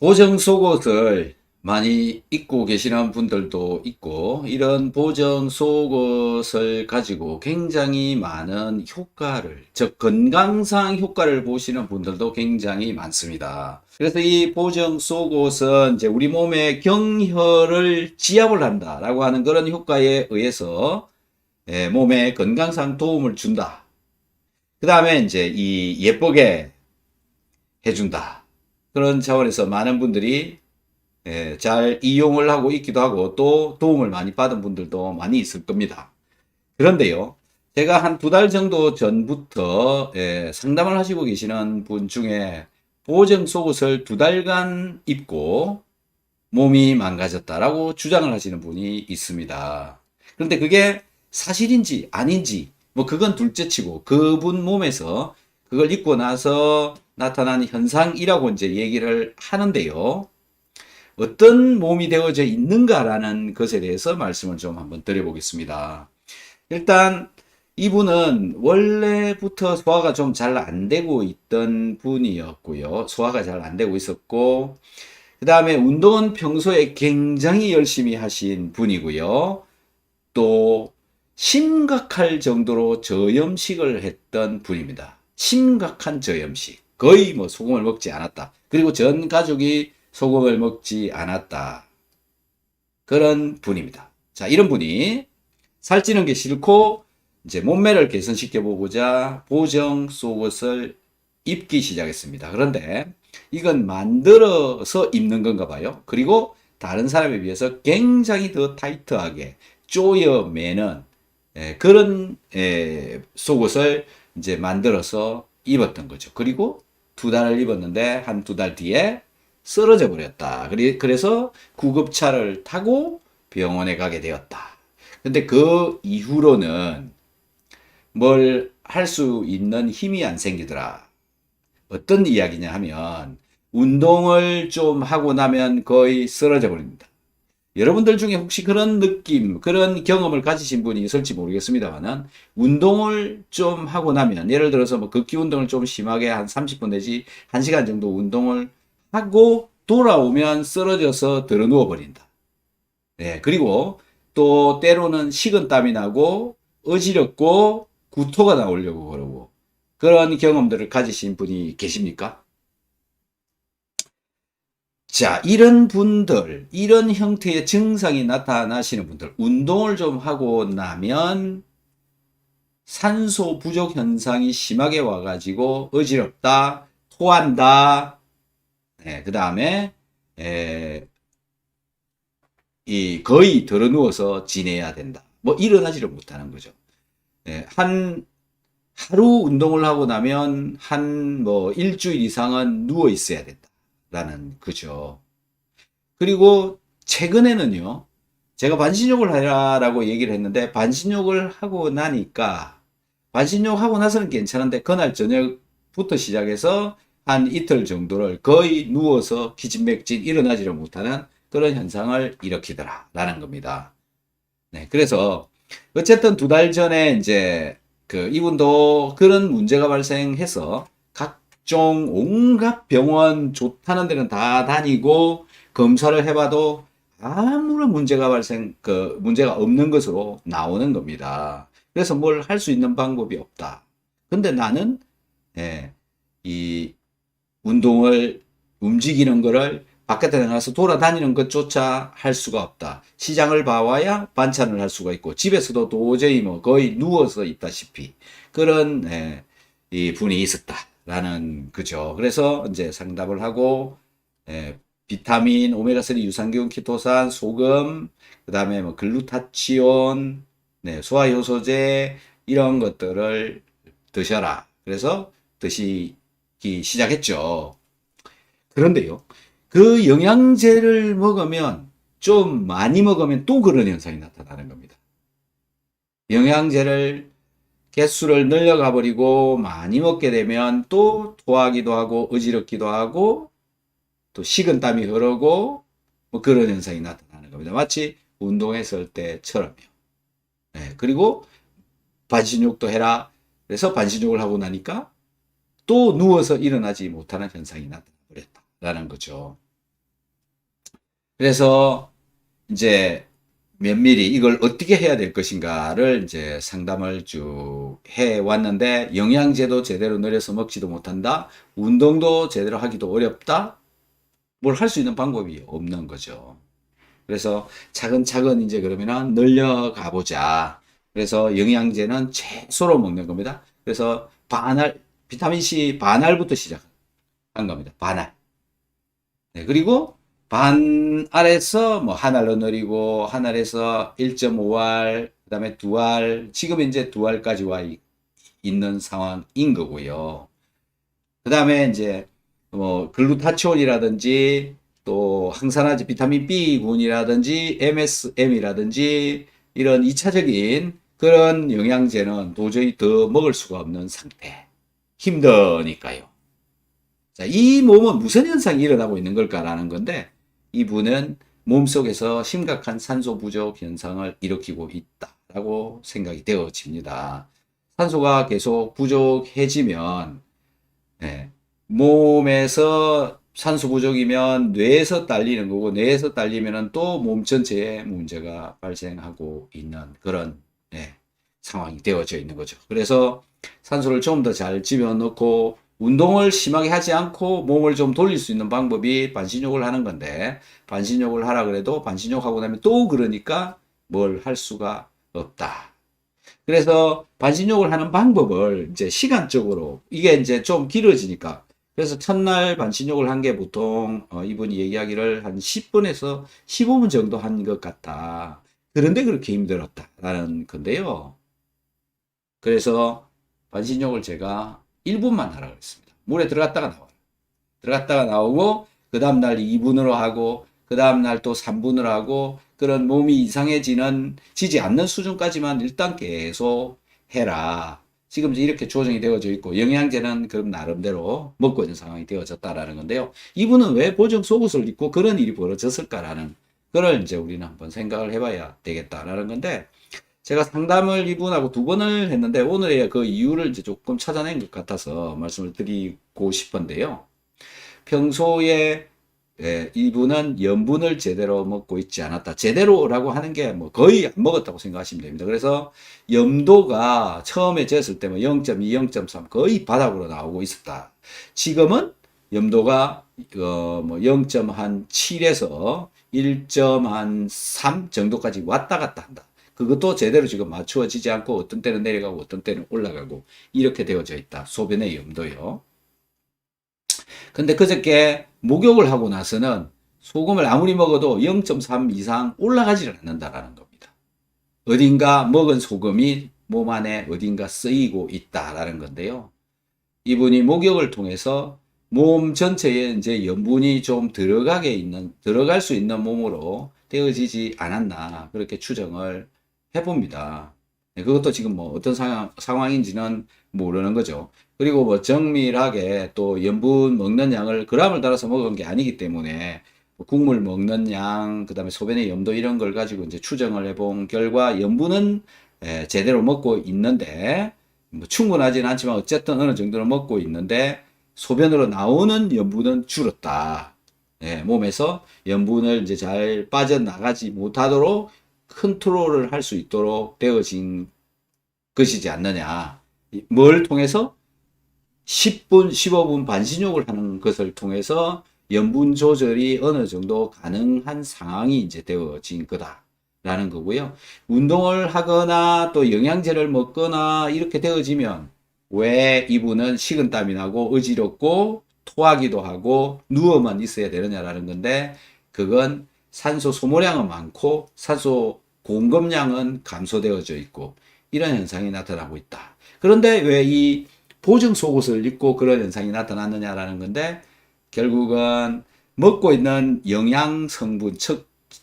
보정 속옷을 많이 입고 계시는 분들도 있고, 이런 보정 속옷을 가지고 굉장히 많은 효과를, 즉 건강상 효과를 보시는 분들도 굉장히 많습니다. 그래서 이 보정 속옷은 이제 우리 몸의 경혈을 지압을 한다라고 하는 그런 효과에 의해서 몸에 건강상 도움을 준다. 그 다음에 이제 이 예쁘게 해준다. 그런 차원에서 많은 분들이 잘 이용을 하고 있기도 하고 또 도움을 많이 받은 분들도 많이 있을 겁니다. 그런데요, 제가 한 두 달 정도 전부터 상담을 하시고 계시는 분 중에 보정 속옷을 두 달간 입고 몸이 망가졌다라고 주장을 하시는 분이 있습니다. 그런데 그게 사실인지 아닌지 뭐 그건 둘째치고 그분 몸에서 그걸 입고 나서 나타난 현상이라고 이제 얘기를 하는데요. 어떤 몸이 되어져 있는가라는 것에 대해서 말씀을 좀 한번 드려보겠습니다. 일단 이분은 원래부터 소화가 좀 잘 안 되고 있던 분이었고요. 소화가 잘 안 되고 있었고, 그 다음에 운동은 평소에 굉장히 열심히 하신 분이고요. 또 심각할 정도로 저염식을 했던 분입니다. 심각한 저염식. 거의 뭐 소금을 먹지 않았다. 그리고 전 가족이 소금을 먹지 않았다. 그런 분입니다. 자, 이런 분이 살찌는 게 싫고 이제 몸매를 개선시켜 보고자 보정 속옷을 입기 시작했습니다. 그런데 이건 만들어서 입는 건가 봐요. 그리고 다른 사람에 비해서 굉장히 더 타이트하게 조여매는 그런 속옷을 이제 만들어서 입었던 거죠. 그리고 두 달을 입었는데 한 두 달 뒤에 쓰러져 버렸다. 그래서 구급차를 타고 병원에 가게 되었다. 근데 그 이후로는 뭘 할 수 있는 힘이 안 생기더라. 어떤 이야기냐 하면 운동을 좀 하고 나면 거의 쓰러져 버립니다. 여러분들 중에 혹시 그런 느낌, 그런 경험을 가지신 분이 있을지 모르겠습니다만은 운동을 좀 하고 나면 예를 들어서 뭐 걷기 운동을 좀 심하게 한 30분 내지 1시간 정도 운동을 하고 돌아오면 쓰러져서 들어 누워 버린다. 네, 그리고 또 때로는 식은땀이 나고 어지럽고 구토가 나오려고 그러고 그런 경험들을 가지신 분이 계십니까? 자, 이런 분들, 이런 형태의 증상이 나타나시는 분들, 운동을 좀 하고 나면 산소 부족 현상이 심하게 와가지고 어지럽다, 토한다, 그 다음에 이 거의 들어 누워서 지내야 된다. 뭐 일어나지를 못하는 거죠. 한 하루 운동을 하고 나면 한 뭐 일주일 이상은 누워 있어야 된다라는 거죠. 그리고 최근에는요, 제가 반신욕을 하라라고 얘기를 했는데, 반신욕을 하고 나니까, 반신욕 하고 나서는 괜찮은데, 그날 저녁부터 시작해서 한 이틀 정도를 거의 누워서 기진맥진 일어나지를 못하는 그런 현상을 일으키더라라는 겁니다. 네, 그래서 어쨌든 두 달 전에 이제 그 이분도 그런 문제가 발생해서 각종 온갖 병원 좋다는 데는 다 다니고 검사를 해봐도 아무런 문제가 없는 것으로 나오는 겁니다. 그래서 뭘 할 수 있는 방법이 없다. 근데 나는, 예, 이 운동을 움직이는 거를 바깥에 나가서 돌아다니는 것조차 할 수가 없다. 시장을 봐와야 반찬을 할 수가 있고 집에서도 도저히 뭐 거의 누워서 있다시피 그런 이 분이 있었다라는 거죠. 그래서 이제 상담을 하고 비타민, 오메가3 유산균, 키토산, 소금, 그다음에 뭐 글루타치온, 소화효소제 이런 것들을 드셔라. 그래서 드시기 시작했죠. 그런데요, 그 영양제를 먹으면 좀 많이 먹으면 또 그런 현상이 나타나는 겁니다. 영양제를 개수를 늘려가 버리고 많이 먹게 되면 또 토하기도 하고 어지럽기도 하고 또 식은땀이 흐르고 뭐 그런 현상이 나타나는 겁니다. 마치 운동했을 때처럼요. 네, 그리고 반신욕도 해라. 그래서 반신욕을 하고 나니까 또 누워서 일어나지 못하는 현상이 나타나 버렸다라는 거죠. 그래서 이제 면밀히 이걸 어떻게 해야 될 것인가를 이제 상담을 쭉 해 왔는데, 영양제도 제대로 늘여서 먹지도 못한다. 운동도 제대로 하기도 어렵다. 뭘 할 수 있는 방법이 없는 거죠. 그래서 차근차근 이제 그러면은 늘려가 보자. 그래서 영양제는 채소로 먹는 겁니다. 그래서 반알, 비타민C 반알부터 시작한 겁니다. 반알. 네, 그리고 반알에서 뭐 한 알로 늘리고, 한 알에서 1.5알, 그 다음에 두 알, 지금 이제 두 알까지 와 있는 상황인 거고요. 그 다음에 이제 뭐 글루타치온이라든지 또 항산화제 비타민 B군이라든지 MSM이라든지 이런 2차적인 그런 영양제는 도저히 더 먹을 수가 없는 상태. 힘드니까요. 자, 이 몸은 무슨 현상이 일어나고 있는 걸까라는 건데, 이분은 몸속에서 심각한 산소 부족 현상을 일으키고 있다라고 생각이 되어집니다. 산소가 계속 부족해지면, 예, 몸에서 산소 부족이면 뇌에서 딸리는 거고, 뇌에서 딸리면 또 몸 전체에 문제가 발생하고 있는 그런, 예, 상황이 되어져 있는 거죠. 그래서 산소를 좀 더 잘 집어넣고, 운동을 심하게 하지 않고 몸을 좀 돌릴 수 있는 방법이 반신욕을 하는 건데, 반신욕을 하라 그래도 반신욕하고 나면 또 그러니까 뭘 할 수가 없다. 그래서 반신욕을 하는 방법을 이제 시간적으로, 이게 이제 좀 길어지니까, 그래서 첫날 반신욕을 한 게 보통 이분이 얘기하기를 한 10분에서 15분 정도 한 것 같다. 그런데 그렇게 힘들었다라는 건데요. 그래서 반신욕을 제가 1분만 하라고 했습니다. 물에 들어갔다가 나와요. 들어갔다가 나오고, 그 다음날 2분으로 하고, 그 다음날 또 3분으로 하고, 그런 몸이 지지 않는 수준까지만 일단 계속 해라. 지금 이렇게 조정이 되어져 있고, 영양제는 그럼 나름대로 먹고 있는 상황이 되어졌다라는 건데요. 이분은 왜 보정 속옷을 입고 그런 일이 벌어졌을까라는 그걸 이제 우리는 한번 생각을 해봐야 되겠다라는 건데, 제가 상담을 이분하고 두 번을 했는데, 오늘의 그 이유를 이제 조금 찾아낸 것 같아서 말씀을 드리고 싶은데요. 평소에, 이분은 염분을 제대로 먹고 있지 않았다. 제대로라고 하는 게 뭐 거의 안 먹었다고 생각하시면 됩니다. 그래서 염도가 처음에 쟀을 때 뭐 0.2, 0.3 거의 바닥으로 나오고 있었다. 지금은 염도가 뭐 0.7에서 1.3 정도까지 왔다 갔다 한다. 그것도 제대로 지금 맞추어지지 않고 어떤 때는 내려가고 어떤 때는 올라가고 이렇게 되어져 있다. 소변의 염도요. 근데 그저께 목욕을 하고 나서는 소금을 아무리 먹어도 0.3 이상 올라가지를 않는다라는 겁니다. 어딘가 먹은 소금이 몸 안에 어딘가 쓰이고 있다라는 건데요. 이분이 목욕을 통해서 몸 전체에 이제 염분이 좀 들어갈 수 있는 몸으로 되어지지 않았나, 그렇게 추정을 해봅니다. 그것도 지금 뭐 어떤 상황인지는 모르는 거죠. 그리고 뭐 정밀하게 또 염분 먹는 양을 그람을 따라서 먹은 게 아니기 때문에 뭐 국물 먹는 양, 그 다음에 소변의 염도 이런 걸 가지고 이제 추정을 해본 결과 염분은 제대로 먹고 있는데, 뭐 충분하지는 않지만 어쨌든 어느 정도는 먹고 있는데 소변으로 나오는 염분은 줄었다. 몸에서 염분을 이제 잘 빠져나가지 못하도록 컨트롤을 할 수 있도록 되어진 것이지 않느냐. 뭘 통해서? 10분, 15분 반신욕을 하는 것을 통해서 염분 조절이 어느 정도 가능한 상황이 이제 되어진 거다라는 거고요. 운동을 하거나 또 영양제를 먹거나 이렇게 되어지면 왜 이분은 식은땀이 나고 어지럽고 토하기도 하고 누워만 있어야 되느냐라는 건데, 그건 산소 소모량은 많고 산소 공급량은 감소되어져 있고 이런 현상이 나타나고 있다. 그런데 왜 이 보정 속옷을 입고 그런 현상이 나타났느냐라는 건데, 결국은 먹고 있는 영양 성분,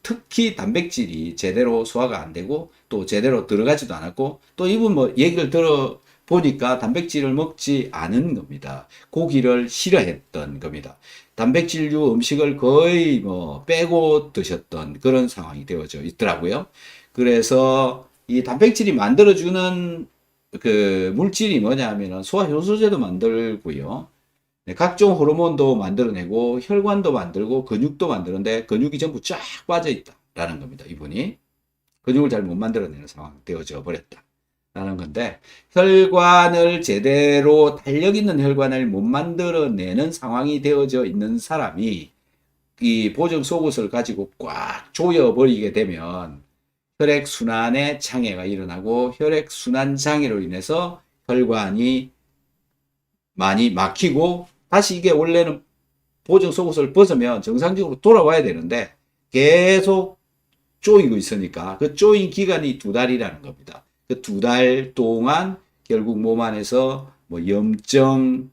특히 단백질이 제대로 소화가 안 되고 또 제대로 들어가지도 않았고, 또 이분 뭐 얘기를 들어보니까 단백질을 먹지 않은 겁니다. 고기를 싫어했던 겁니다. 단백질류 음식을 거의 뭐 빼고 드셨던 그런 상황이 되어져 있더라고요. 그래서 이 단백질이 만들어주는 그 물질이 뭐냐 하면은 소화효소제도 만들고요. 네, 각종 호르몬도 만들어내고 혈관도 만들고 근육도 만드는데 근육이 전부 쫙 빠져 있다라는 겁니다. 이분이 근육을 잘 못 만들어내는 상황 되어져 버렸다. 라는 건데 혈관을 제대로 탄력 있는 혈관을 못 만들어내는 상황이 되어져 있는 사람이 이 보정 속옷을 가지고 꽉 조여버리게 되면 혈액순환에 장애가 일어나고 혈액순환 장애로 인해서 혈관이 많이 막히고 다시 이게 원래는 보정 속옷을 벗으면 정상적으로 돌아와야 되는데 계속 조이고 있으니까 그 조인 기간이 2달이라는 겁니다. 그 2달 동안 결국 몸 안에서 뭐 염증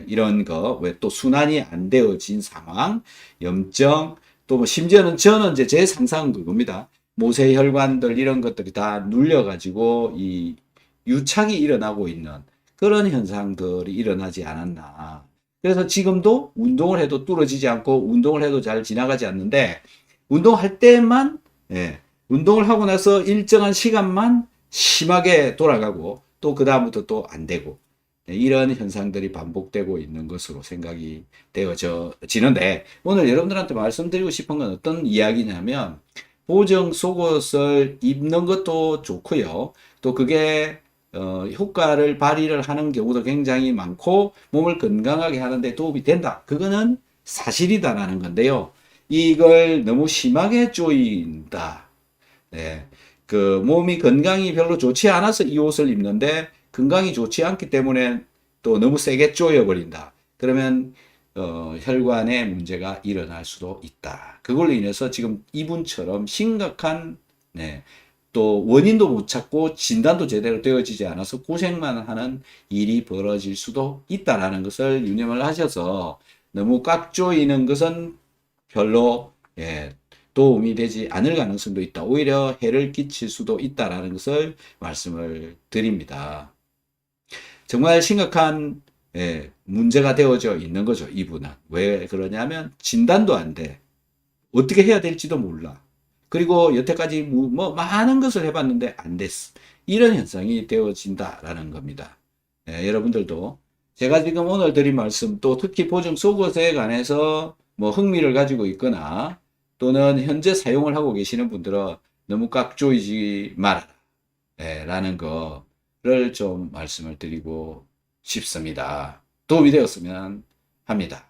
이런 거 왜 또 순환이 안 되어진 상황 염증 또 뭐 심지어는 저는 이제 제 상상은 그겁니다. 모세혈관들 이런 것들이 다 눌려가지고 이 유착이 일어나고 있는 그런 현상들이 일어나지 않았나. 그래서 지금도 운동을 해도 뚫어지지 않고 운동을 해도 잘 지나가지 않는데 운동할 때만 운동을 하고 나서 일정한 시간만 심하게 돌아가고 또 그 다음부터 또 안 되고 이런 현상들이 반복되고 있는 것으로 생각이 되어지는데 오늘 여러분들한테 말씀드리고 싶은 건 어떤 이야기냐면 보정 속옷을 입는 것도 좋고요. 또 그게 효과를 발휘를 하는 경우도 굉장히 많고 몸을 건강하게 하는데 도움이 된다. 그거는 사실이다라는 건데요. 이걸 너무 심하게 조인다. 네. 그 몸이 건강이 별로 좋지 않아서 이 옷을 입는데 건강이 좋지 않기 때문에 또 너무 세게 조여버린다. 그러면 혈관에 문제가 일어날 수도 있다. 그걸로 인해서 지금 이분처럼 심각한 또 원인도 못 찾고 진단도 제대로 되어지지 않아서 고생만 하는 일이 벌어질 수도 있다라는 것을 유념을 하셔서 너무 꽉 조이는 것은 별로 도움이 되지 않을 가능성도 있다. 오히려 해를 끼칠 수도 있다라는 것을 말씀을 드립니다. 정말 심각한 문제가 되어져 있는 거죠. 이분은. 왜 그러냐면 진단도 안 돼. 어떻게 해야 될지도 몰라. 그리고 여태까지 뭐 많은 것을 해봤는데 안 됐어. 이런 현상이 되어진다라는 겁니다. 여러분들도 제가 지금 오늘 드린 말씀 또 특히 보정 속옷에 관해서 뭐 흥미를 가지고 있거나 또는 현재 사용을 하고 계시는 분들은 너무 꽉 조이지 말아라. 라는 거를 좀 말씀을 드리고 싶습니다. 도움이 되었으면 합니다.